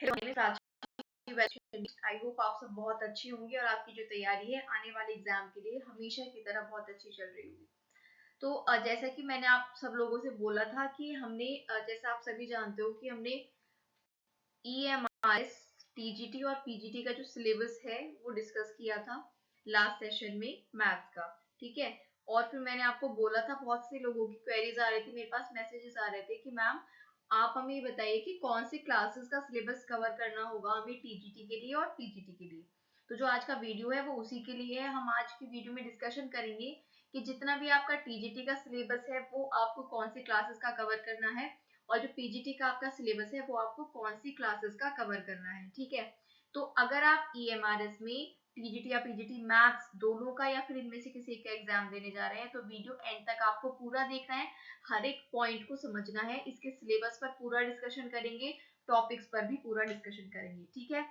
Hello, मैं Prachi. I hope आप सब बहुत अच्छी होंगी और आपकी जो तैयारी है आने वाले एग्जाम के लिए हमेशा की तरह बहुत अच्छी चल रही होगी। तो जैसा कि मैंने आप सब लोगों से बोला था कि हमने जैसा आप सभी जानते हो कि हमने EMRS, TGT और PGT का जो सिलेबस है वो डिस्कस किया था लास्ट सेशन में मैथ्स का। ठीक है। और फिर मैंने आपको बोला था, बहुत से लोगों की क्वेरीज आ रही थी, मेरे पास मैसेजेस आ रहे थे कि मैम आप हमें ये बताइए कि कौन से क्लासेस का सिलेबस कवर करना होगा हमें TGT के लिए और PGT के लिए। तो जो आज का वीडियो है वो उसी के लिए है। हम आज की वीडियो में डिस्कशन करेंगे कि जितना भी आपका TGT का सिलेबस है वो आपको कौन से क्लासेस का कवर करना है, और जो पीजीटी का आपका सिलेबस है वो आपको कौन सी क्लासेस का कवर करना है। ठीक है। तो अगर आप ईएमआरएस में टीजीटी या पीजीटी मैथ्स दोनों का या फिर इनमें से किसी का एग्जाम देने जा रहे हैं तो वीडियो एंड तक आपको पूरा देखना है, हर एक पॉइंट को समझना है, इसके सिलेबस पर पूरा डिस्कशन करेंगे, टॉपिक्स पर भी पूरा डिस्कशन करेंगे। ठीक है।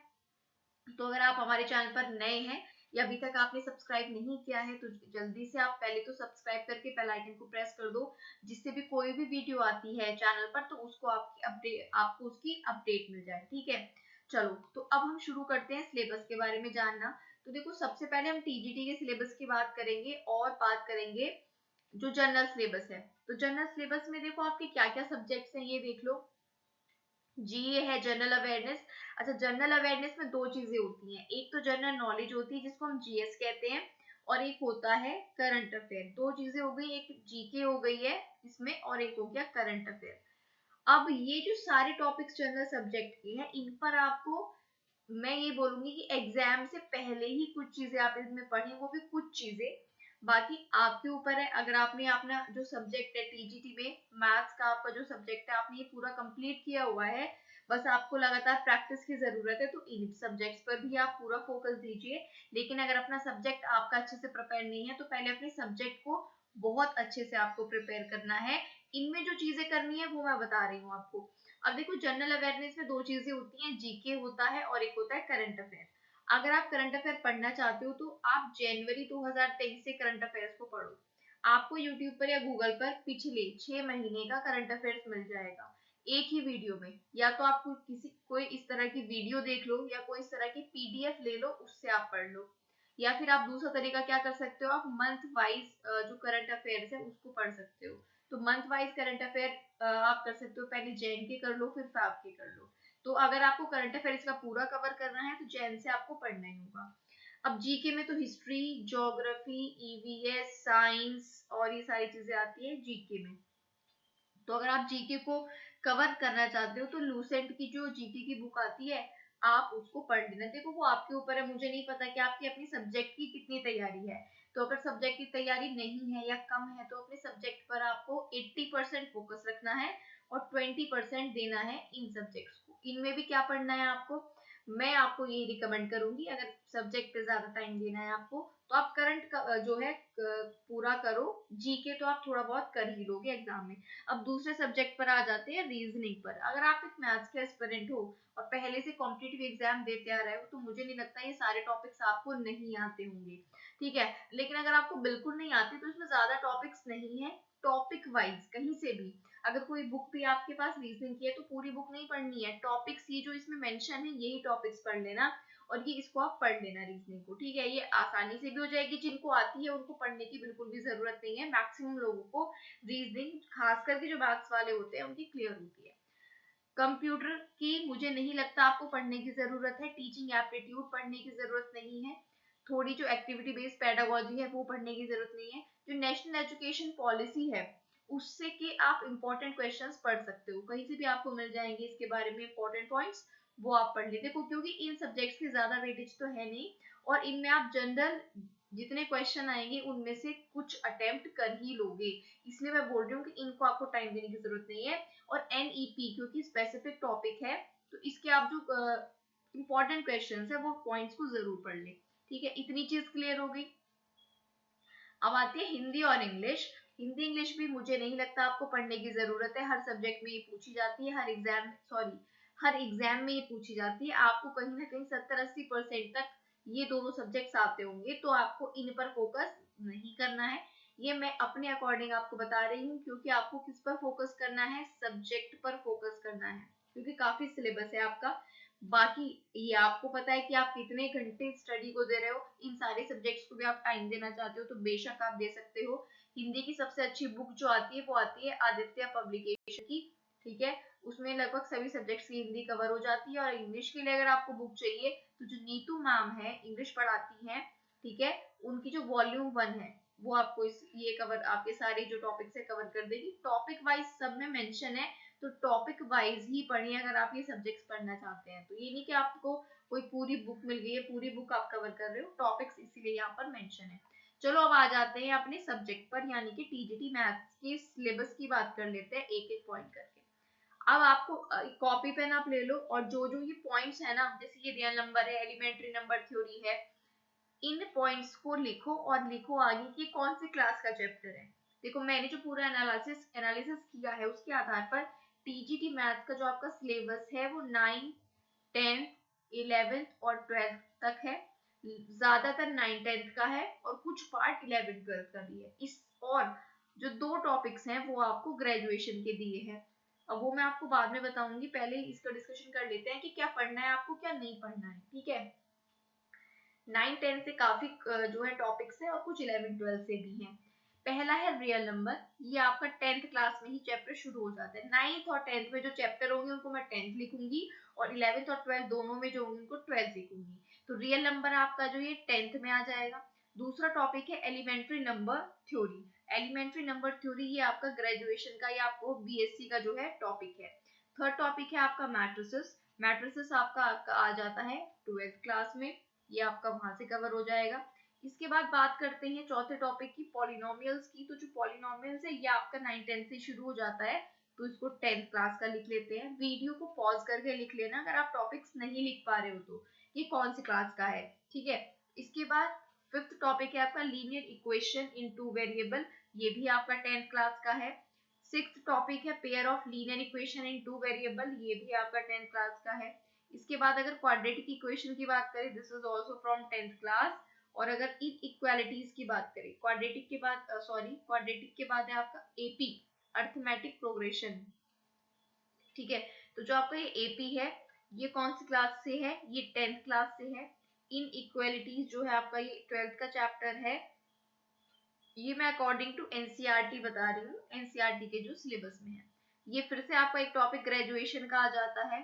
तो अगर आप हमारे चैनल पर नए हैं या अभी तक आपने सब्सक्राइब नहीं किया है तो जल्दी से आप पहले तो सब्सक्राइब करके बेल आइकन को प्रेस कर दो, जिससे भी कोई भी वीडियो आती है चैनल पर तो उसको आपको उसकी अपडेट मिल जाए। ठीक है। चलो, तो अब हम शुरू करते हैं सिलेबस के बारे में जानना। तो देखो, सबसे पहले हम टीजीटी के सिलेबस की बात करेंगे और बात करेंगे जो जनरल सिलेबस है। तो जनरल सिलेबस में देखो आपके क्या क्या सब्जेक्ट्स हैं ये देख लो। जीए है, जनरल अवेयरनेस। अच्छा, जनरल अवेयरनेस में दो चीजें होती हैं, एक तो जनरल नॉलेज होती है जिसको हम जीएस कहते हैं, और एक होता है करंट अफेयर। दो चीजें हो गई, एक जीके हो गई है इसमें और एक हो गया करंट अफेयर। अब ये जो सारे टॉपिक्स जनरल सब्जेक्ट के हैं इन पर आपको मैं ये बोलूंगी कि एग्जाम से पहले ही कुछ चीजें आप इसमें पढ़ें, वो भी कुछ चीजें, बाकी आपके ऊपर है। अगर आपने अपना जो सब्जेक्ट है टीजीटी में मैथ्स का आपका जो सब्जेक्ट है आपने ये पूरा कंप्लीट किया हुआ है, बस आपको लगातार प्रैक्टिस की जरूरत है, तो इन सब्जेक्ट्स पर भी आप पूरा फोकस दीजिए। लेकिन अगर अपना सब्जेक्ट आपका अच्छे से प्रिपेयर नहीं है तो पहले अपने सब्जेक्ट को बहुत अच्छे से आपको प्रिपेयर करना है। इनमें जो चीजें करनी है वो मैं बता रही हूँ आपको। अब देखो, जनरल अवेयरनेस में दो चीजें होती हैं, जीके होता है और एक होता है करंट अफेयर। अगर आप करंट अफेयर पढ़ना चाहते हो तो आप जनवरी 2023 से करंट अफेयर्स को पढ़ो। आपको यूट्यूब पर या गूगल पर पिछले 6 महीने का करंट अफेयर्स मिल जाएगा एक ही वीडियो में। या तो आप कोई इस तरह की वीडियो देख लो या कोई इस तरह की पीडीएफ ले लो, उससे आप पढ़ लो। या फिर आप दूसरा तरीका क्या कर सकते हो, आप मंथ वाइज जो करंट अफेयर्स है उसको पढ़ सकते हो। तो मंथ वाइज करंट अफेयर आप कर सकते हो, पहले जैन के कर लो फिर फैब के कर लो। तो अगर आपको करंट अफेयर्स का पूरा कवर करना है तो जैन से आपको पढ़ना ही होगा। अब जीके में तो हिस्ट्री, ज्योग्राफी, ईवीएस, साइंस और ये सारी चीजें आती है जीके में। तो अगर आप जीके को कवर करना चाहते हो तो लूसेंट की जो जीके की बुक आती है आप उसको पढ़ लेना। देखो, वो आपके ऊपर है, मुझे नहीं पता कि आपकी अपनी सब्जेक्ट की कितनी तैयारी है। तो अगर सब्जेक्ट की तैयारी नहीं है या कम है तो अपने सब्जेक्ट पर आपको 80% फोकस रखना है और 20% देना है इन सब्जेक्ट्स को। इनमें भी क्या पढ़ना है आपको, मैं आपको यही रिकमेंड करूंगी, अगर सब्जेक्ट पे ज्यादा टाइम देना है आपको तो आप करंट जो है पूरा करो। जीके तो आप थोड़ा बहुत कर ही लोगे एग्जाम में। अब दूसरे सब्जेक्ट पर आ जाते हैं, रीजनिंग पर। अगर आप एक मैथ्स के एस्पिरेंट हो और पहले से कॉम्पिटिटिव एग्जाम देते आ रहे हो तो मुझे नहीं लगता ये सारे टॉपिक्स आपको नहीं आते होंगे। ठीक है। लेकिन अगर आपको बिल्कुल नहीं आते तो इसमें ज्यादा टॉपिक्स नहीं है। टॉपिक वाइज कहीं से भी अगर कोई बुक भी आपके पास रीजनिंग की है तो पूरी बुक नहीं पढ़नी है, टॉपिक्स ये जो इसमें मेंशन है यही टॉपिक्स पढ़ लेना और ये इसको आप पढ़ लेना रीजनिंग को। ठीक है। ये आसानी से भी हो जाएगी, जिनको आती है उनको पढ़ने की बिल्कुल भी जरूरत नहीं है। मैक्सिमम लोगों को रीजनिंग, खास करके जो मैथ्स वाले होते हैं उनकी क्लियर होती है। कंप्यूटर की मुझे नहीं लगता आपको पढ़ने की जरूरत है, टीचिंग एप्टीट्यूड पढ़ने की जरूरत नहीं है, थोड़ी जो एक्टिविटी बेस्ड पेडागोजी है वो पढ़ने की जरूरत नहीं है। जो नेशनल एजुकेशन पॉलिसी है उससे कि आप इंपॉर्टेंट क्वेश्चंस पढ़ सकते हो, कहीं से भी आपको मिल जाएंगे इसके बारे में इंपॉर्टेंट पॉइंट्स, वो आप पढ़ लेते हो, क्योंकि इन सब्जेक्ट्स की ज्यादा वेटेज तो है नहीं और इनमें आप जनरल जितने क्वेश्चन आएंगे उनमें से कुछ अटेम्प्ट कर ही लोगे। इसलिए मैं बोल रही हूँ कि इनको आपको टाइम देने की जरूरत नहीं है। और एनईपी क्योंकि स्पेसिफिक टॉपिक है तो इसके आप जो इंपॉर्टेंट क्वेश्चंस है वो पॉइंट्स को जरूर पढ़ लें। ठीक है, इतनी चीज क्लियर हो गई। अब आती है हिंदी और इंग्लिश। हिंदी इंग्लिश भी मुझे नहीं लगता आपको पढ़ने की जरूरत है, हर सब्जेक्ट में ये पूछी जाती है, हर एग्जाम में ये पूछी जाती है। आपको कहीं ना कहीं 70-80% तक ये दोनों सब्जेक्ट्स आते होंगे, तो आपको इन पर फोकस नहीं करना है। ये मैं अपने अकॉर्डिंग आपको बता रही हूँ, क्योंकि आपको किस पर फोकस करना है, सब्जेक्ट पर फोकस करना है, क्योंकि काफी सिलेबस है आपका। बाकी ये आपको पता है कि आप कितने घंटे स्टडी को दे रहे हो। इन सारे सब्जेक्ट्स को भी आप टाइम देना चाहते हो तो बेशक आप दे सकते हो। हिंदी की सबसे अच्छी बुक जो आती है वो आती है आदित्य पब्लिकेशन की, ठीक है। उसमें लगभग सभी सब्जेक्ट्स की हिंदी कवर हो जाती है। और इंग्लिश के लिए अगर आपको बुक चाहिए तो जो नीतू मैम है इंग्लिश पढ़ाती हैं, ठीक है, उनकी जो वॉल्यूम 1 है वो आपको ये कवर, आपके सारे जो टॉपिक्स है कवर कर देगी। टॉपिक वाइज सब में मेंशन है, तो टॉपिक वाइज ही पढ़िए अगर आप ये सब्जेक्ट्स पढ़ना चाहते हैं। तो ये नहीं कि आपको कोई पूरी बुक मिल गई है, पूरी बुक आप कवर कर रहे हो, टॉपिक्स इसीलिए यहाँ पर मेंशन है। चलो अब आ जाते हैं अपने सब्जेक्ट पर, यानी कि टीजीटी मैथ्स के सिलेबस की बात कर लेते हैं एक एक पॉइंट करके। अब आपको कॉपी पेन आप ले लो और जो जो ये पॉइंट्स है ना, जैसे ये रियल नंबर है, एलिमेंट्री नंबर थ्योरी है, इन पॉइंट्स को लिखो और लिखो आगे कि कौन सी क्लास का चैप्टर है। देखो मैंने जो पूरा एनालिसिस किया है उसके आधार पर टीजीटी मैथ्स का जो आपका सिलेबस है वो 9th 10th 11th और 12th तक है। ज्यादातर 9th 10th का है और कुछ पार्ट 11th 12th का भी है। इस और जो दो टॉपिक्स हैं वो आपको ग्रेजुएशन के दिए हैं। अब वो मैं आपको बाद में बताऊंगी, पहले इसका डिस्कशन कर लेते हैं कि क्या पढ़ना है आपको, क्या नहीं पढ़ना है, ठीक है। 9 10 से काफी जो है टॉपिक्स है और कुछ 11 12 से भी हैं। पहला है रियल नंबर, ये आपका 10th क्लास में ही चैप्टर शुरू हो जाता है। 9th और 10th में जो चैप्टर होंगे उनको मैं 10th लिखूंगी और 11th और 12th दोनों में जो होंगे उनको 12th लिखूंगी। तो रियल नंबर आपका जो ये 10th में आ जाएगा। दूसरा टॉपिक है elementary number theory. Elementary number theory ये आपका ग्रेजुएशन का या आपको बीएससी का जो है टॉपिक है। थर्ड टॉपिक है आपका मैट्रिसेस। मैट्रिसेस आपका आ जाता है 12th क्लास में, ये आपका वहां से कवर हो जाएगा। इसके बाद बात करते हैं चौथे टॉपिक की, पॉलिनोमियल्स की। तो जो पॉलिनोमियल्स है ये आपका 9 10 से शुरू हो जाता है, तो इसको 10th क्लास का लिख लेते हैं। वीडियो को पॉज करके लिख लेना अगर आप टॉपिक्स नहीं लिख पा रहे हो तो ये कौन सी क्लास का है, ठीक है। इसके बाद फिफ्थ टॉपिक है आपका linear equation in two variable, ये भी आपका 10th क्लास का है। सिक्स्थ टॉपिक है pair of linear equation in two variable, ये भी आपका 10th क्लास का है। इसके बाद अगर क्वाड्रेटिक इक्वेशन की बात करें, this is also from 10th class. और अगर इक्वालिटीज की बात करें, क्वाड्रेटिक के बाद क्वाड्रेटिक के बाद है आपका एपी, अर्थमेटिक प्रोग्रेशन, ठीक है। तो जो आपका ये एपी है ये कौन सी क्लास से है, ये 10th क्लास से है। इन इक्वालिटीज जो है आपका ये 12th का चैप्टर है। ये मैं अकॉर्डिंग टू एनसीईआरटी बता रही हूँ, एनसीईआरटी के जो सिलेबस में है। ये फिर से आपका एक टॉपिक ग्रेजुएशन का आ जाता है,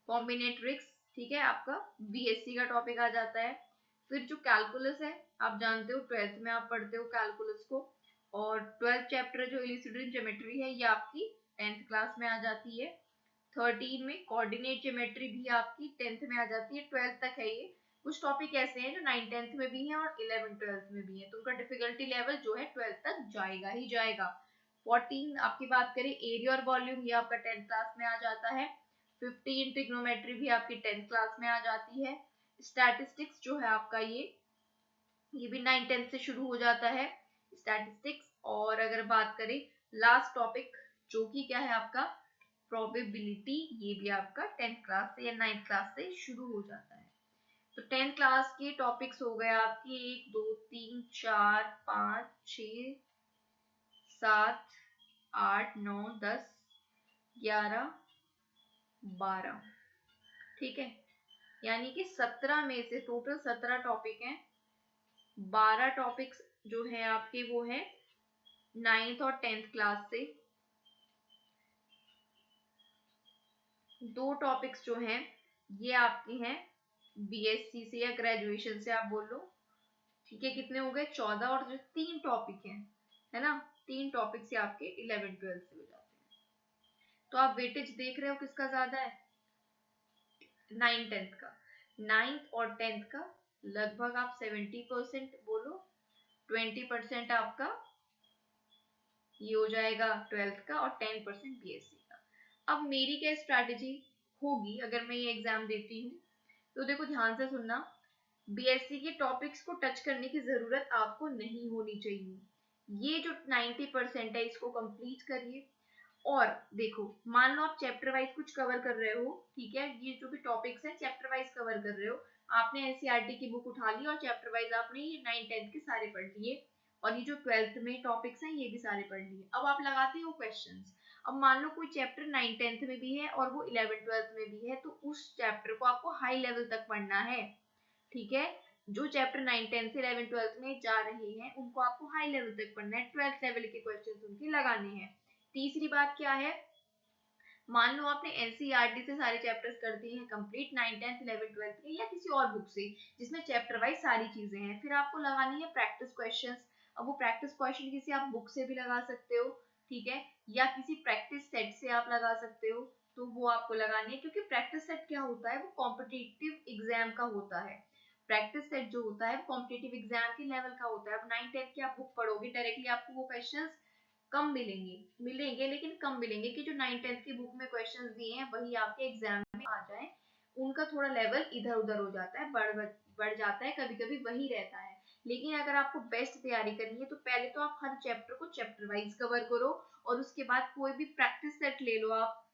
कॉम्बिनेट्रिक्स, ठीक है, आपका बीएससी का टॉपिक आ जाता है। फिर जो कैलकुलस है आप जानते हो 12th में आप पढ़ते हो कैलकुलस को। और 12th चैप्टर जो इल्यूसिट्रेटिव ज्योमेट्री है ये आपकी 10th क्लास में आ जाती है। 13 में कोऑर्डिनेट ज्योमेट्री भी आपकी 10th में आ जाती है, 12th तक है ये। कुछ टॉपिक ऐसे हैं जो 9 10th में भी हैं और 11 12th में भी हैं, तो उनका डिफिकल्टी लेवल जो है 12th तक जाएगा ही जाएगा। 14 आपकी बात करें एरिया और वॉल्यूम, ये आपका 10th क्लास में आ जाता है। 15 ट्रिग्नोमेट्री भी आपकी 10th क्लास में आ जाती है। स्टैटिस्टिक्स जो है आपका ये भी 9 10th से शुरू हो जाता है, स्टैटिस्टिक्स। और अगर बात करें लास्ट टॉपिक जो कि क्या है आपका प्रोबेबिलिटी, ये भी आपका 10th क्लास से या 9th क्लास से शुरू हो जाता है। तो 10th क्लास के टॉपिक्स हो गए आपके 1 2 3 4 5 6 7 8 9 10 11 12, ठीक है। यानी कि 17 में से टोटल 17 टॉपिक हैं। 12 टॉपिक्स जो है आपके वो है 9th और 10th क्लास से। दो टॉपिक्स जो हैं ये आपके हैं बीएससी से या ग्रेजुएशन से आप बोल लो, ठीक है। कितने हो गए 14, और जो 3 टॉपिक हैं है ना, 3 टॉपिक से आपके 11 12 से हो जाते हैं। तो आप वेटेज देख रहे हो किसका ज्यादा है, 9 10th का। 9th और 10th का लगभग आप 70% बोलो, 20% आपका ये हो जाएगा 12th का और 10% बीएससी का। अब मेरी क्या स्ट्रैटेजी होगी अगर मैं ये एग्जाम देती हूँ, तो देखो ध्यान से सुनना, बीएससी के टॉपिक्स को टच करने की जरूरत आपको नहीं होनी चाहिए। ये जो 90% है इसको कंप्लीट करिए। और देखो मान लो आप चैप्टर वाइज कुछ कवर कर रहे हो, ठीक है, ये जो भी टॉपिक्स है चैप्टर वाइज कवर कर रहे हो, आपने एनसीईआरटी की बुक उठा ली और चैप्टर वाइज आपने ये 9 10 के सारे पढ़ लिए, और ये जो 12th में टॉपिक्स हैं ये भी सारे पढ़ लिए। अब आप लगाते हो क्वेश्चंस। अब मान लो कोई चैप्टर 9th-10th में भी है और वो 11th-12th में भी है, तो उस चैप्टर को आपको हाई लेवल तक पढ़ना है, ठीक है। जो चैप्टर 9th-10th से 11th-12th में जा रहे हैं उनको आपको हाई लेवल तक पढ़ना है, 12th लेवल के क्वेश्चन उनके लगाने हैं। तीसरी बात क्या है, मान लो आपने एनसीईआरटी से सारे चैप्टर्स कर दिए हैं कंप्लीट 9, 10, 11, 12 के, या किसी और बुक से जिसमें चैप्टर वाइज सारी चीजें हैं, फिर आपको लगानी है प्रैक्टिस क्वेश्चंस। अब वो प्रैक्टिस क्वेश्चन किसी आप बुक से भी लगा सकते हो, ठीक है, या किसी प्रैक्टिस सेट से आप लगा सकते हो, तो वो आपको लगानी है, क्योंकि प्रैक्टिस सेट क्या होता है, वो कॉम्पिटिटिव एग्जाम का होता है। प्रैक्टिस सेट जो होता है कॉम्पिटिटिव एग्जाम के लेवल का होता है। अब 9, 10 की आप बुक पढ़ोगे डायरेक्टली आपको वो क्वेश्चंस कम मिलेंगे लेकिन कम मिलेंगे कि जो 9, 10 की बुक में क्वेश्चंस दिए हैं वही आपके एग्जाम में आ जाए, उनका थोड़ा लेवल इधर उधर हो जाता है, बढ़ जाता है, कभी कभी वही रहता है। लेकिन अगर आपको बेस्ट तैयारी करनी है तो पहले तो आप हर चैप्टर को चैप्टर वाइज कवर करो, और उसके बाद कोई भी प्रैक्टिस सेट ले लो आप,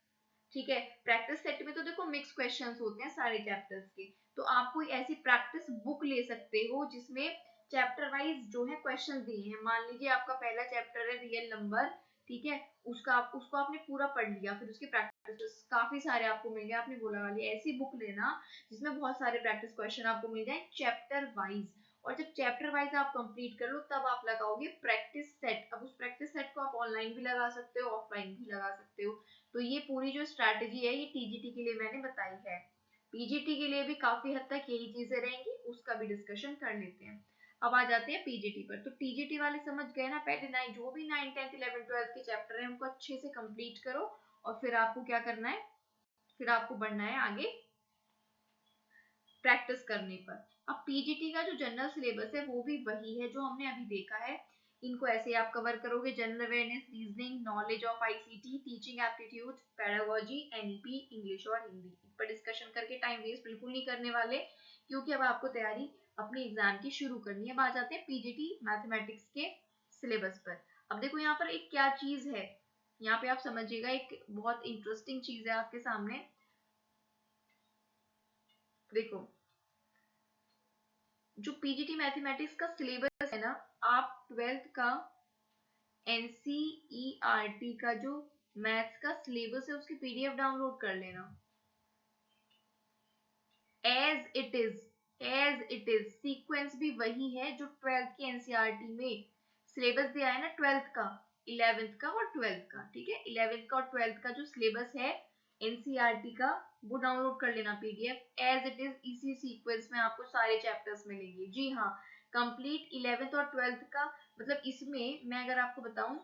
ठीक है। प्रैक्टिस सेट में तो देखो मिक्स क्वेश्चंस होते हैं सारे चैप्टर्स के, तो आप कोई ऐसी प्रैक्टिस बुक ले सकते हो जिसमें चैप्टर वाइज जो है क्वेश्चन दिए हैं। मान लीजिए आपका पहला चैप्टर है रियल नंबर, ठीक है, उसको आपने पूरा पढ़ लिया, फिर उसके प्रैक्टिस काफी सारे आपको मिल गए, आपने बोला वाली ऐसी बुक लेना जिसमें बहुत सारे प्रैक्टिस क्वेश्चन आपको मिल जाए चैप्टर वाइज, और जब चैप्टर वाइज आप कंप्लीट कर लो तब आप लगाओगे प्रैक्टिस सेट। अब उस प्रैक्टिस सेट को आप ऑनलाइन भी लगा सकते हो, ऑफलाइन भी लगा सकते हो। तो ये पूरी जो स्ट्रैटेजी है ये टीजीटी के लिए मैंने बताई है। पीजीटी के लिए भी काफी हद तक यही चीजें रहेंगी, उसका भी डिस्कशन कर लेते हैं। अब आ जाते हैं पीजीटी पर। तो टीजीटी वाले समझ गए ना, पहले जो भी 9, 10, 11, 12 के चैप्टर है उनको अच्छे से कंप्लीट करो, और फिर आपको क्या करना है, फिर आपको बढ़ना है आगे प्रैक्टिस करने पर। अब पीजीटी का जो जनरल सिलेबस है वो भी वही है जो हमने अभी देखा है। इनको ऐसे आप कवर करोगे, general awareness, reasoning, knowledge of ICT, teaching aptitude, pedagogy, NEP, English और हिंदी। इस पर डिस्कशन करके टाइम वेस्ट बिल्कुल नहीं करने वाले, क्योंकि अब आपको तैयारी अपने एग्जाम की शुरू करनी है। अब आ जाते हैं पीजीटी मैथमेटिक्स के सिलेबस पर। अब देखो यहाँ पर एक क्या चीज है, यहाँ पे आप समझिएगा, एक बहुत इंटरेस्टिंग चीज है आपके सामने। देखो जो पीजीटी मैथमेटिक्स का सिलेबस है ना, आप 12th का एनसीईआरटी का जो मैथ्स का सिलेबस है उसकी पीडीएफ डाउनलोड कर लेना। एज इट इज सीक्वेंस भी वही है जो 12th की एनसीईआरटी में सिलेबस दिया है ना, 12th का, 11th का और 12th का, ठीक है। 11th का और 12th का जो सिलेबस है एनसीईआरटी का वो डाउनलोड कर लेना पीडीएफ। एज इट इज इसी सीक्वेंस में आपको सारे चैप्टर्स मिलेंगे। जी हाँ, कंप्लीट 11th और 12th का, मतलब इसमें मैं अगर आपको बताऊं,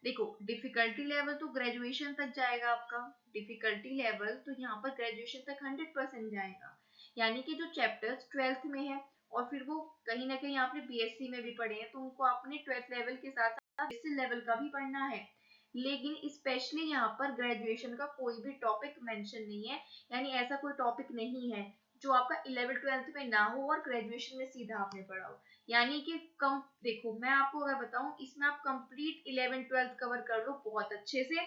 देखो डिफिकल्टी लेवल तो ग्रेजुएशन तक जाएगा आपका, डिफिकल्टी लेवल तो यहाँ पर ग्रेजुएशन तक 100% जाएगा। यानी कि जो चैप्टर्स 12th में है और फिर वो कहीं ना कहीं आपने बीएससी में भी पढ़े हैं, तो उनको आपने 12th लेवल के साथ साथ बीएससी लेवल का भी पढ़ना है। लेकिन स्पेशली यहाँ पर ग्रेजुएशन का कोई भी टॉपिक मेंशन नहीं है, यानी ऐसा कोई टॉपिक नहीं है जो आपका 11th-12th में ना हो और ग्रेजुएशन में सीधा आपने पढ़ा हो। यानी कि कम, देखो मैं आपको अगर बताऊं, इसमें आप कंप्लीट 11th-12th कवर कर लो बहुत अच्छे से।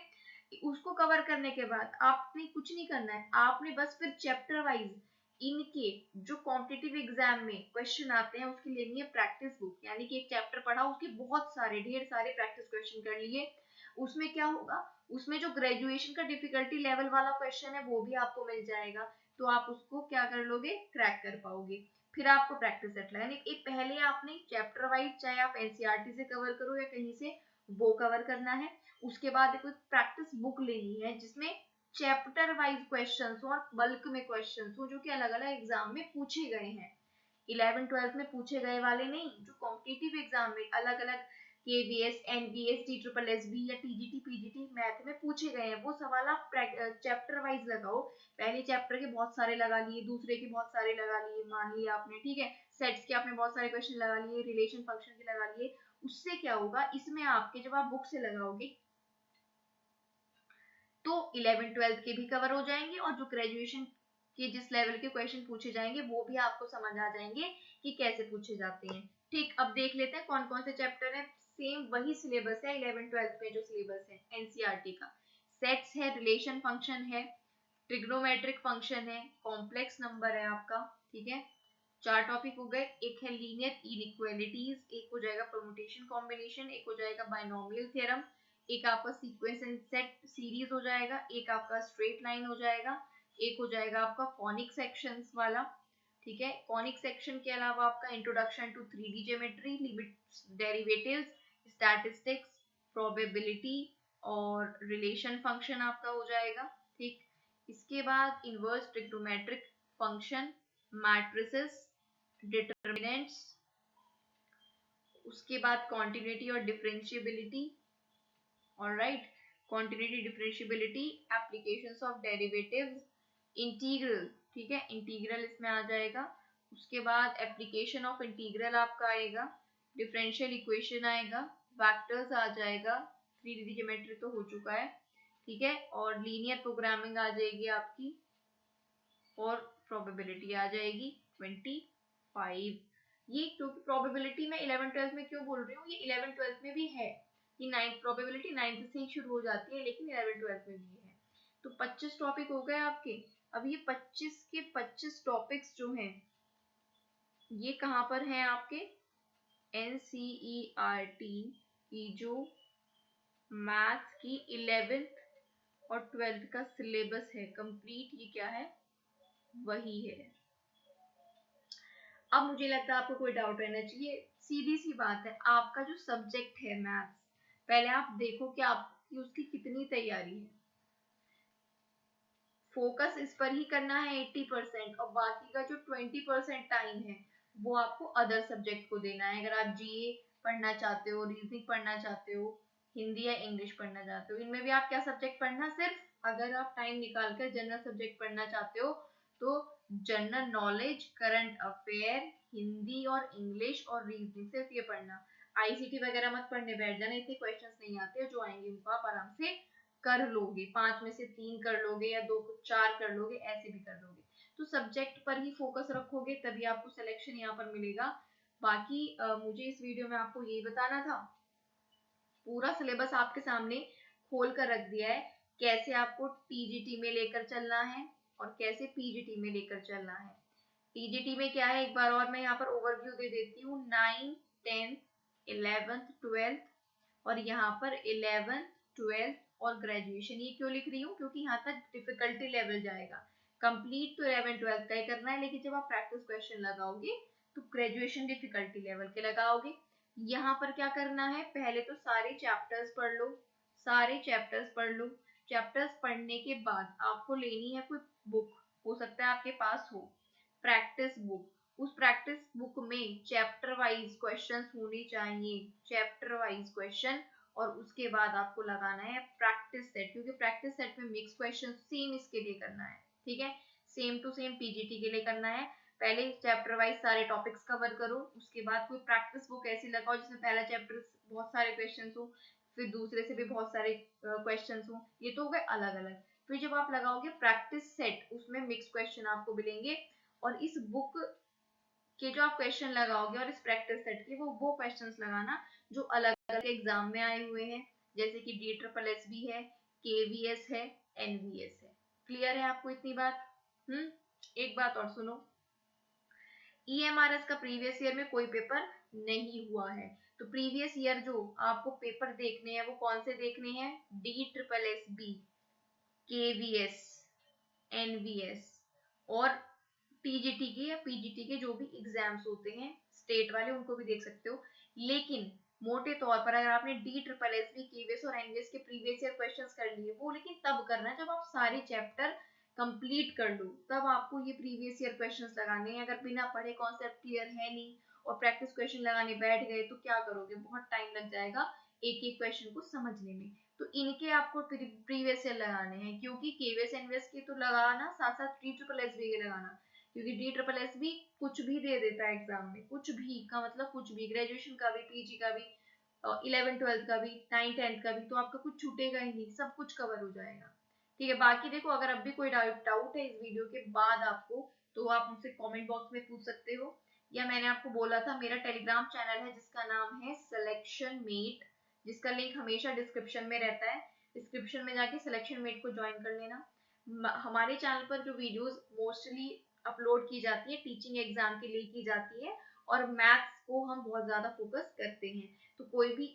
उसको कवर करने के बाद आपने कुछ नहीं करना है, आपने बस फिर चैप्टर वाइज इनके जो कॉम्पिटिटिव एग्जाम में क्वेश्चन आते हैं उसकी लेनी है प्रैक्टिस बुक। यानी कि एक चैप्टर पढ़ा, उसके बहुत सारे ढेर सारे प्रैक्टिस क्वेश्चन कर लिए। उसमें क्या होगा, उसमें जो ग्रेजुएशन का डिफिकल्टी लेवल वाला क्वेश्चन है वो भी आपको मिल जाएगा, तो आप उसको क्या कर लोगे, क्रैक कर पाओगे। फिर आपको प्रैक्टिस सेट यानी एक पहले आपने चैप्टर वाइज, चाहे आप एनसीईआरटी से कवर करो या कहीं से, वो कवर करना है। उसके बाद एक प्रैक्टिस बुक लेनी है जिसमें चैप्टर वाइज क्वेश्चंस और बल्क में क्वेश्चंस हो जो कि अलग अलग एग्जाम में पूछे गए हैं। 11th-12th में पूछे गए वाले नहीं, जो कॉम्पिटिटिव एग्जाम में अलग अलग केबीएस, एनबीएस, टीएसबी या टीजीटी, पीजीटी मैथ में पूछे गए हैं, वो सवाल आप चैप्टर वाइज लगाओ। पहले चैप्टर के बहुत सारे लगा लिए, दूसरे के बहुत सारे लगा लिए, मान लिया आपने, ठीक है, सेट्स के आपने बहुत सारे क्वेश्चन लगा लिए, रिलेशन फंक्शन के लगा लिए। उससे क्या होगा, इसमें आपके जब आप बुक से लगाओगे तो 11th-12th के भी कवर हो जाएंगे, और जो ग्रेजुएशन के जिस लेवल के क्वेश्चन पूछे जाएंगे वो भी आपको समझ आ जाएंगे कि कैसे पूछे जाते हैं। ठीक, अब देख लेते हैं कौन कौन से चैप्टर है। सेम वही सिलेबस है 11th-12th में जो सिलेबस है एनसीईआरटी का। सेट्स है, रिलेशन फंक्शन है, ट्रिग्नोमेट्रिक फंक्शन है, कॉम्प्लेक्स नंबर है आपका, ठीक है। 4 टॉपिक हो गए। एक है लीनियर इनइक्वालिटीज, एक हो जाएगा परम्यूटेशन कॉम्बिनेशन, एक हो जाएगा बाइनोमियल थ्योरम, एक आपका सीक्वेंस एंड सेट सीरीज हो जाएगा, एक आपका स्ट्रेट लाइन हो जाएगा, एक हो जाएगा आपका कॉनिक सेक्शंस वाला, ठीक है। कॉनिक सेक्शन के अलावा आपका introduction to 3D geometry, limits, derivatives, statistics, probability और रिलेशन फंक्शन आपका हो जाएगा, ठीक। इसके बाद inverse trigonometric function, matrices, determinants, उसके बाद कॉन्टिन्यूटी और differentiability, alright, continuity, differentiability, applications of derivatives, integral, ठीक है, इंटीग्रल इसमें आ जाएगा। उसके बाद एप्लीकेशन ऑफ इंटीग्रल आपका आएगा, डिफरेंशियल इक्वेशन आएगा, वेक्टर्स आ जाएगा, 3D ज्योमेट्री तो हो चुका है, ठीक है, और लीनियर प्रोग्रामिंग आ जाएगी आपकी, और प्रोबेबिलिटी आ जाएगी 25। ये क्योंकि प्रोबेबिलिटी मैं 11-12 में क्यों बोल रही हूँ, ये 11-12 में भी है, कि 9 प्रोबेबिलिटी 9 से ही शुरू हो जाती है, लेकिन 11-12 में भी है। तो 25 टॉपिक हो गए आपके। अब ये 25 के 25 टॉपिक्स जो हैं ये कहाँ पर हैं आपके, NCERT की जो मैथ्स की 11th और 12th का सिलेबस है कंप्लीट, ये क्या है, वही है। अब मुझे लगता है आपको कोई डाउट रहना चाहिए, सीधी सी बात है, आपका जो सब्जेक्ट है मैथ्स, पहले आप देखो कि आपकी उसकी कितनी तैयारी है। फोकस इस पर ही करना है 80%, और बाकी का जो 20% टाइम है वो आपको अदर सब्जेक्ट को देना है। अगर आप जीए पढ़ना चाहते हो, रीजनिंग पढ़ना चाहते हो, हिंदी या इंग्लिश पढ़ना चाहते हो, इनमें भी आप क्या सब्जेक्ट पढ़ना, सिर्फ अगर आप टाइम निकाल कर जनरल सब्जेक्ट पढ़ना चाहते हो तो general knowledge, current affair, Hindi और इंग्लिश और रीजनिंग, सिर्फ ये पढ़ना। आईसीटी वगैरह मत पढ़ने बैठ जाना, इतने क्वेश्चंस नहीं आते, जो आएंगे उनको आप आराम से कर लोगे, 5 में से 3 कर लोगे या 2 4 कर लोगे, ऐसे भी कर लोगे। तो सब्जेक्ट पर ही फोकस रखोगे तभी आपको सिलेक्शन यहाँ पर मिलेगा। बाकी मुझे इस वीडियो में आपको यही बताना था, पूरा सिलेबस आपके सामने खोल कर रख दिया है, कैसे आपको टीजीटी में लेकर चलना है और कैसे पीजीटी में लेकर चलना है। टीजीटी में क्या है, एक बार और मैं यहाँ पर ओवरव्यू दे देती हूँ, 9th 10th 11th 12th और यहाँ पर 11th 12th और ग्रेजुएशन। ये क्यों लिख रही हूँ, क्योंकि यहाँ तक डिफिकल्टी लेवल जाएगा। कंप्लीट तो 11-12 का ही करना है, लेकिन जब आप प्रैक्टिस क्वेश्चन लगाओगे तो ग्रेजुएशन डिफिकल्टी लेवल के लगाओगे। यहाँ पर क्या करना है, पहले तो सारे चैप्टर्स पढ़ लो, सारे चैप्टर्स पढ़ लो। चैप्टर्स पढ़ने के बाद आपको लेनी है कोई बुक, हो सकता है आपके पास हो प्रैक्टिस बुक, उस प्रैक्टिस बुक में चैप्टर वाइज क्वेश्चंस होने चाहिए, चैप्टर वाइज क्वेश्चन, और उसके बाद आपको लगाना है प्रैक्टिस सेट, क्योंकि प्रैक्टिस सेट में मिक्स क्वेश्चन सेम इसके लिए करना है, ठीक है, सेम टू सेम पीजीटी के लिए करना है। पहले चैप्टर वाइज सारे टॉपिक्स कवर करो, उसके बाद कोई प्रैक्टिस बुक ऐसी लगाओ जिसमें पहला चैप्टर बहुत सारे क्वेश्चन हो, फिर दूसरे से भी बहुत सारे क्वेश्चन हो, ये तो हो गए अलग अलग। फिर जब आप लगाओगे प्रैक्टिस सेट, उसमें मिक्स क्वेश्चन आपको मिलेंगे, और इस बुक के जो आप क्वेश्चन लगाओगे और इस प्रैक्टिस सेट के वो क्वेश्चंस लगाना जो अलग अलग एग्जाम में आए हुए हैं, जैसे कि DSSS है, KVS है, NVS है। क्लियर है आपको इतनी बात? एक बात और सुनो, EMRS का प्रीवियस ईयर में कोई पेपर नहीं हुआ है, तो प्रीवियस ईयर जो आपको पेपर देखने हैं वो कौन से देखने हैं, DSSS, KVS, NVS और टीजीटी के या पीजीटी के जो भी एग्जाम्स होते हैं स्टेट वाले, उनको भी देख सकते हो। लेकिन मोटे तौर पर अगर आपने DSSS, KVS और NVS के प्रीवियस ईयर क्वेश्चंस कर लिए, वो लेकिन तब करना है जब आप सारे चैप्टर कंप्लीट कर लो, तब आपको ये प्रीवियस ईयर क्वेश्चंस लगाने हैं। अगर बिना पढ़े कॉन्सेप्ट क्लियर है नहीं और प्रैक्टिस क्वेश्चन लगाने बैठ गए तो क्या करोगे, बहुत टाइम लग जाएगा एक एक क्वेश्चन को समझने में। तो इनके आपको प्रीवियस ईयर लगाने हैं, क्योंकि KVS NVS के तो लगाना, साथ साथ DSSS के लगाना, क्योंकि DSSS भी कुछ भी दे देता है एग्जाम में, कुछ भी का मतलब कुछ भी, ग्रेजुएशन का भी, पीजी का भी, 11-12 का भी, 9-10 का भी, तो आपका कुछ छूटेगा ही नहीं, सब कुछ कवर हो जाएगा, ठीक है। बाकी देखो, अगर अब भी कोई डाउट है इस वीडियो के बाद आपको, तो आप मुझसे कमेंट बॉक्स में पूछ सकते हो, या मैंने आपको बोला था मेरा टेलीग्राम चैनल है जिसका नाम है सिलेक्शन मेट, जिसका लिंक हमेशा डिस्क्रिप्शन में रहता है, डिस्क्रिप्शन में जाके सिलेक्शन मेट को ज्वाइन कर लेना। हमारे चैनल पर जो वीडियोस मोस्टली अपलोड की जाती है टीचिंग एग्जाम के लिए की जाती है, और मैथ्स को हम बहुत ज्यादा फोकस करते हैं, तो कोई भी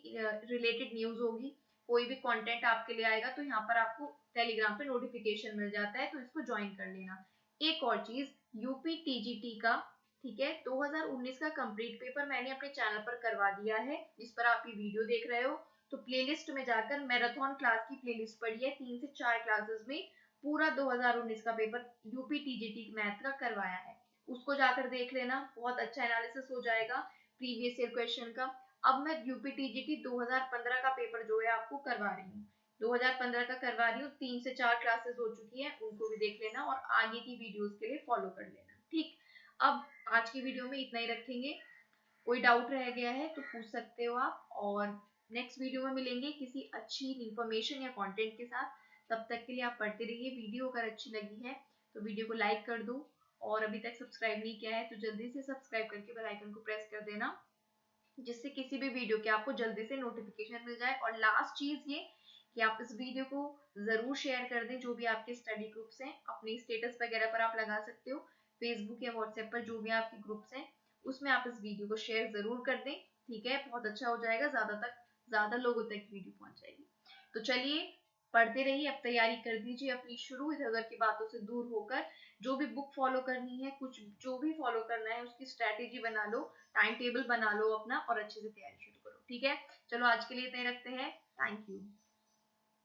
रिलेटेड न्यूज होगी, कोई भी कंटेंट आपके लिए आएगा तो यहाँ पर आपको टेलीग्राम पे नोटिफिकेशन मिल जाता है, तो इसको ज्वाइन कर लेना। एक और चीज, यूपी टीजीटी का, ठीक है, 2019 का कंप्लीट पेपर मैंने अपने चैनल पर करवा दिया है, जिस पर आप ये वीडियो देख रहे हो। तो प्लेलिस्ट में जाकर मैराथन क्लास की प्लेलिस्ट पढ़ी है, 3 से 4 क्लासेस में पूरा 2019 का पेपर यूपी टीजीटी मैथ का करवाया है, उसको जाकर देख लेना, बहुत अच्छा एनालिसिस हो जाएगा प्रीवियस ईयर क्वेश्चन का। अब मैं यूपी टीजीटी 2015 का पेपर जो है आपको करवा रही हूँ, 2015 का करवा रही हूँ, 3 से 4 क्लासेस हो चुकी हैं, उनको भी देख लेना और आगे की वीडियोस के लिए फॉलो कर लेना, ठीक। अब आज की वीडियो में इतना ही रखेंगे, कोई डाउट रह गया है तो पूछ सकते हो आप, और नेक्स्ट वीडियो में मिलेंगे किसी अच्छी इंफॉर्मेशन या कंटेंट के साथ। तब तक के लिए आप पढ़ते रहिए। वीडियो अगर अच्छी लगी है तो वीडियो को लाइक कर दो, और अभी तक सब्सक्राइब नहीं किया है तो जल्दी से सब्सक्राइब करके बेल आइकन को प्रेस कर देना, जिससे किसी भी वीडियो के आपको जल्दी से नोटिफिकेशन मिल जाए। और लास्ट चीज ये कि आप इस वीडियो को जरूर शेयर कर दें, जो भी आपके स्टडी ग्रुप्स हैं, अपनी स्टेटस वगैरह पर आप लगा सकते हो, फेसबुक या व्हाट्सएप पर जो भी आपके ग्रुप्स हैं उसमें आप इस वीडियो को शेयर जरूर कर दें, ठीक है, बहुत अच्छा हो जाएगा, ज्यादा लोगों तक वीडियो पहुंच जाएगी। तो चलिए पढ़ते रहिए, अब तैयारी कर दीजिए अपनी शुरू, इधर उधर की बातों से दूर होकर जो भी बुक फॉलो करनी है, कुछ जो भी फॉलो करना है उसकी स्ट्रेटेजी बना लो, टाइम टेबल बना लो अपना, और अच्छे से तैयारी शुरू करो, ठीक है। चलो आज के लिए इतना ही रखते हैं, थैंक यू।